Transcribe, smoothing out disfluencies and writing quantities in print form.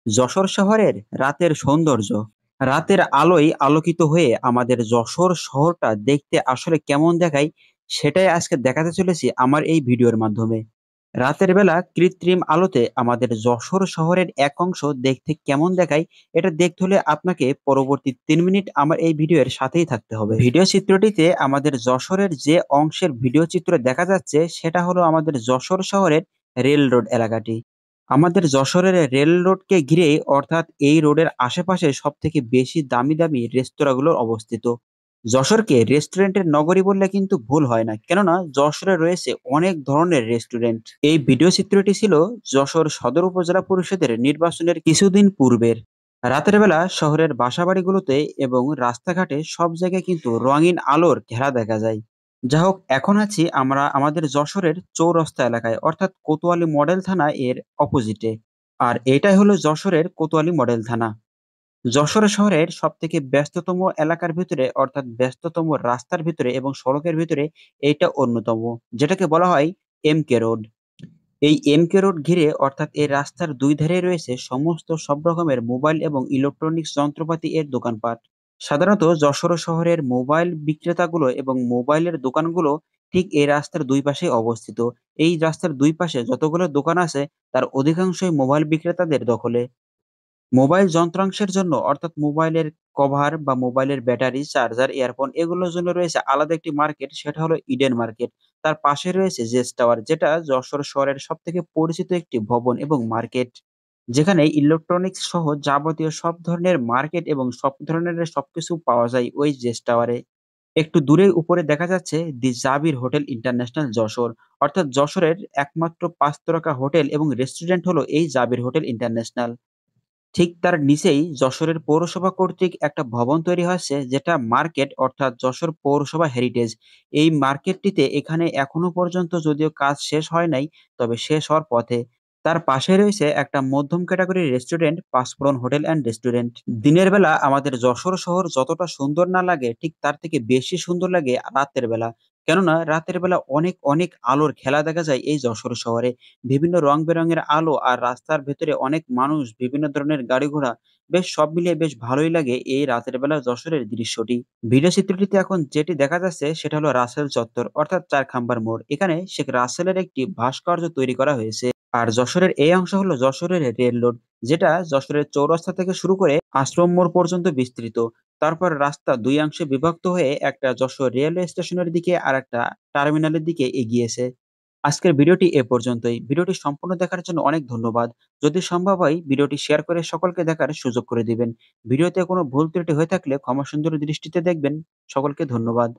যশোর শহরের রাতের সৌন্দর্য। রাতের আলোয় আলোকিত হয়ে আমাদের যশোর শহরটা দেখতে আসলে কেমন দেখায় সেটাই আজকে দেখাতে চলেছি আমার এই ভিডিওর মাধ্যমে। রাতের বেলা কৃত্রিম আলোতে আমাদের যশোর শহরের এক অংশ দেখতে কেমন দেখায় এটা দেখতে হলে আপনাকে পরবর্তী 3 মিনিট আমার এই ভিডিওর সাথেই থাকতে হবে। ভিডিও চিত্রটিতে আমাদের যশোরের যে অংশের ভিডিও চিত্র দেখা যাচ্ছে সেটা হলো আমাদের যশোর শহরের রেল রোড এলাকাটি। আমাদের যশোরের রেল রোডকে ঘিরে অর্থাৎ এই রোডের আশেপাশে সবথেকে বেশি দামি দামি রেস্তোরাঁগুলো অবস্থিত। যশোরকে রেস্টুরেন্টের নগরী বললে কিন্তু ভুল হয় না, কেননা যশোরে রয়েছে অনেক ধরনের রেস্টুরেন্ট। এই ভিডিও চিত্রটি ছিল যশোর সদর উপজেলা পরিষদের নির্বাচনের কিছুদিন পূর্বের। রাতের বেলা শহরের বাসাবাড়িগুলোতে এবং রাস্তাঘাটে সব জায়গায় কিন্তু রঙিন আলোর ঘেরা দেখা যায়। যা হোক, এখন আছি আমরা আমাদের যশোরের চৌরাস্তা এলাকায়, অর্থাৎ কোতোয়ালি মডেল থানা এর অপোজিটে। আর এটাই হলো যশোরের কোতোয়ালি মডেল থানা। যশোর শহরের সবথেকে ব্যস্ততম এলাকার ভিতরে, অর্থাৎ ব্যস্ততম রাস্তার ভিতরে এবং সড়কের ভিতরে এইটা অন্যতম, যেটাকে বলা হয় এমকে রোড। এই এমকে রোড ঘিরে, অর্থাৎ এই রাস্তার দুই ধারে রয়েছে সমস্ত সব রকমের মোবাইল এবং ইলেকট্রনিক্স যন্ত্রপাতি এর দোকানপাট। সাধারণত যশোর শহরের মোবাইল বিক্রেতাগুলো এবং মোবাইলের দোকানগুলো ঠিক এই রাস্তার দুই পাশে অবস্থিত। এই রাস্তার দুই পাশে যতগুলো দোকান আছে তার অধিকাংশই মোবাইল বিক্রেতাদের দখলে। মোবাইল যন্ত্রাংশের জন্য, অর্থাৎ মোবাইলের কভার বা মোবাইলের ব্যাটারি, চার্জার, ইয়ারফোন এগুলোর জন্য রয়েছে আলাদা একটি মার্কেট, সেটা হলো ইডেন মার্কেট। তার পাশে রয়েছে জেস টাওয়ার, যেটা যশোর শহরের সবথেকে পরিচিত একটি ভবন এবং মার্কেট। যেখানে ইলেকট্রনিক্স সহ যাবতীয় সব ধরনের মার্কেট এবং সব ধরনের সবকিছু পাওয়া যায় ওই জেস টাওয়ারে। একটু দূরে উপরে দেখা যাচ্ছে দি জাবির হোটেল ইন্টারন্যাশনাল যশোর। অর্থাৎ যশোরের একমাত্র ৫ তারকা হোটেল এবং রেস্টুরেন্ট হলো এই জাবির হোটেল ইন্টারন্যাশনাল। ঠিক তার নিচেই যশোরের পৌরসভা কর্তৃক একটা ভবন তৈরি হয়েছে, যেটা মার্কেট, অর্থাৎ যশোর পৌরসভা হেরিটেজ। এই মার্কেটটিতে এখানে এখনো পর্যন্ত যদিও কাজ শেষ হয় নাই, তবে শেষ হওয়ার পথে। তার পাশে রয়েছে একটা মধ্যম ক্যাটাগরির restaurant, panch phoron hotel and restaurant. দিনের বেলা আমাদের যশোর শহর যতটা সুন্দর না লাগে, ঠিক তার থেকে বেশি সুন্দর লাগে রাতের বেলা। কেননা রাতের বেলা অনেক অনেক আলোর খেলা দেখা যায় এই যশোর শহরে। বিভিন্ন রং-বেরঙের আলো আর রাস্তার ভেতরে অনেক মানুষ, বিভিন্ন ধরনের গাড়ি-ঘোড়া, বেশ সব মিলিয়ে বেশ ভালোই লাগে এই রাতের বেলা যশোরের দৃশ্যটি। ভিডিও চিত্রটিতে এখন যেটি দেখা যাচ্ছে সেটা হলো রাসেল চত্বর, অর্থাৎ ৪ খাম্বার মোড়। এখানে শেখ রাসেলের একটি ভাস্কর্য তৈরি করা হয়েছে। আর যশোরের এই অংশ হলো যশোরের রেল রোড, যেটা যশোরের চৌরাস্তা থেকে শুরু করে আশ্রম মোড় পর্যন্ত বিস্তৃত। তারপর রাস্তা ২ অংশে বিভক্ত হয়ে একটা যশোর রেলওয়ে স্টেশনের দিকে আর একটা টার্মিনালের দিকে এগিয়েছে। আজকের ভিডিওটি এ পর্যন্তই। ভিডিওটি সম্পূর্ণ দেখার জন্য অনেক ধন্যবাদ। যদি সম্ভব হয় ভিডিওটি শেয়ার করে সকলকে দেখার সুযোগ করে দিবেন। ভিডিওতে কোনো ভুল ত্রুটি হয়ে থাকলে ক্ষমা সুন্দর দৃষ্টিতে দেখবেন। সকলকে ধন্যবাদ।